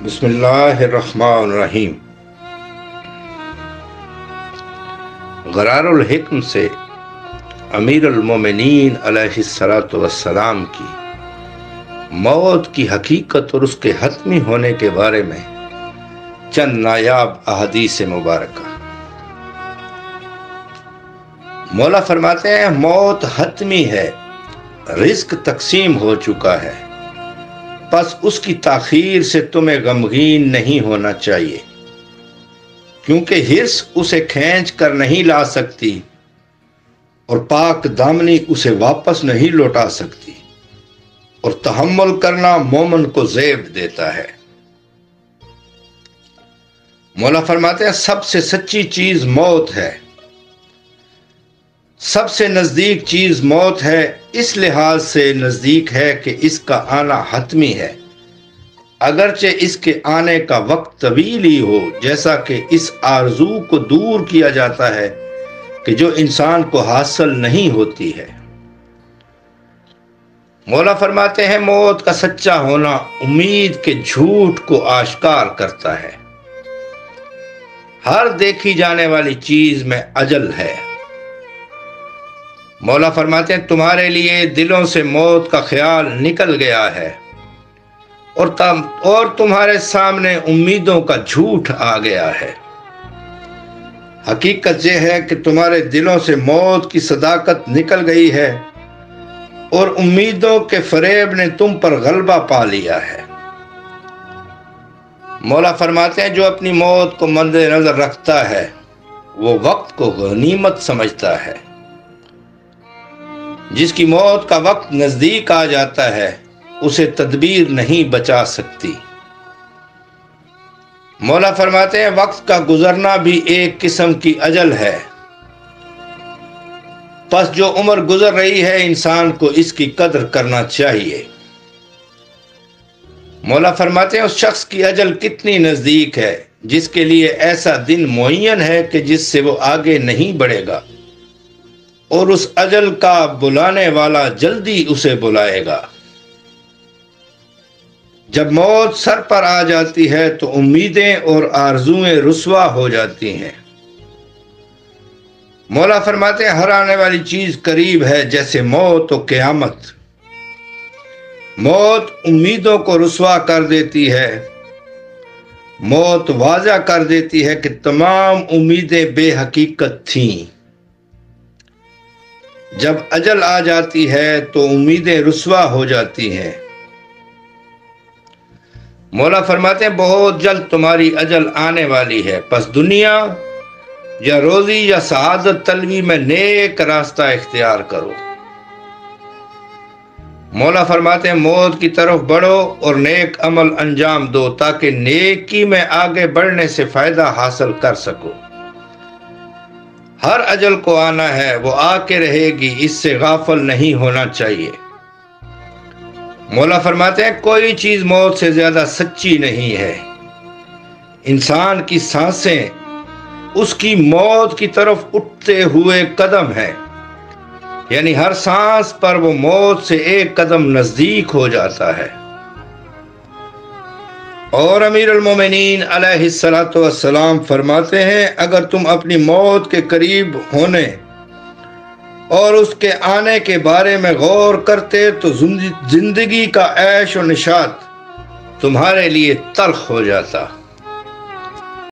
بسم اللہ الرحمن الرحیم۔ غرار الحکم سے امیر المومنین علیہ السلام کی موت کی حقیقت اور اس کے حتمی ہونے کے بارے میں چند نایاب احادیث مبارکہ۔ مولا فرماتے ہیں موت حتمی ہے، رزق تقسیم ہو چکا ہے، پس اس کی تاخیر سے تمہیں غمگین نہیں ہونا چاہیے، کیونکہ حرص اسے کھینچ کر نہیں لا سکتی اور پاک دامنی اسے واپس نہیں لوٹا سکتی، اور تحمل کرنا مومن کو زیب دیتا ہے۔ مولا فرماتے ہیں سب سے سچی چیز موت ہے، سب سے نزدیک چیز موت ہے، اس لحاظ سے نزدیک ہے کہ اس کا آنا حتمی ہے، اگرچہ اس کے آنے کا وقت طویل ہی ہو، جیسا کہ اس آرزو کو دور کیا جاتا ہے کہ جو انسان کو حاصل نہیں ہوتی ہے۔ مولا فرماتے ہیں موت کا سچا ہونا امید کے جھوٹ کو آشکار کرتا ہے۔ ہر دیکھی جانے والی چیز میں اجل ہے۔ مولا فرماتے ہیں تمہارے لیے دلوں سے موت کا خیال نکل گیا ہے اور تمہارے سامنے امیدوں کا جھوٹ آ گیا ہے۔ حقیقت یہ ہے کہ تمہارے دلوں سے موت کی صداقت نکل گئی ہے اور امیدوں کے فریب نے تم پر غلبہ پا لیا ہے۔ مولا فرماتے ہیں جو اپنی موت کو مد نظر رکھتا ہے وہ وقت کو غنیمت سمجھتا ہے، جس کی موت کا وقت نزدیک آ جاتا ہے اسے تدبیر نہیں بچا سکتی۔ مولا فرماتے ہیں وقت کا گزرنا بھی ایک قسم کی اجل ہے، پس جو عمر گزر رہی ہے انسان کو اس کی قدر کرنا چاہیے۔ مولا فرماتے ہیں اس شخص کی اجل کتنی نزدیک ہے جس کے لیے ایسا دن معین ہے کہ جس سے وہ آگے نہیں بڑھے گا، اور اس اجل کا بلانے والا جلدی اسے بلائے گا۔ جب موت سر پر آ جاتی ہے تو امیدیں اور آرزویں رسوا ہو جاتی ہیں۔ مولا فرماتے ہیں ہر آنے والی چیز قریب ہے جیسے موت و قیامت۔ موت امیدوں کو رسوا کر دیتی ہے، موت واضح کر دیتی ہے کہ تمام امیدیں بے حقیقت تھیں۔ جب اجل آ جاتی ہے تو امیدیں رسوا ہو جاتی ہیں۔ مولا فرماتے ہیں بہت جلد تمہاری اجل آنے والی ہے، پس دنیا یا روزی یا سعادت طلبی میں نیک راستہ اختیار کرو۔ مولا فرماتے ہیں موت کی طرف بڑھو اور نیک عمل انجام دو تاکہ نیکی میں آگے بڑھنے سے فائدہ حاصل کر سکو۔ ہر اجل کو آنا ہے، وہ آ کے رہے گی، اس سے غافل نہیں ہونا چاہیے۔ مولا فرماتے ہیں کوئی چیز موت سے زیادہ سچی نہیں ہے۔ انسان کی سانسیں اس کی موت کی طرف اٹھتے ہوئے قدم ہیں، یعنی ہر سانس پر وہ موت سے ایک قدم نزدیک ہو جاتا ہے۔ اور امیر المومنین علیہ السلام فرماتے ہیں اگر تم اپنی موت کے قریب ہونے اور اس کے آنے کے بارے میں غور کرتے تو زندگی کا عیش و نشاط تمہارے لیے تلخ ہو جاتا۔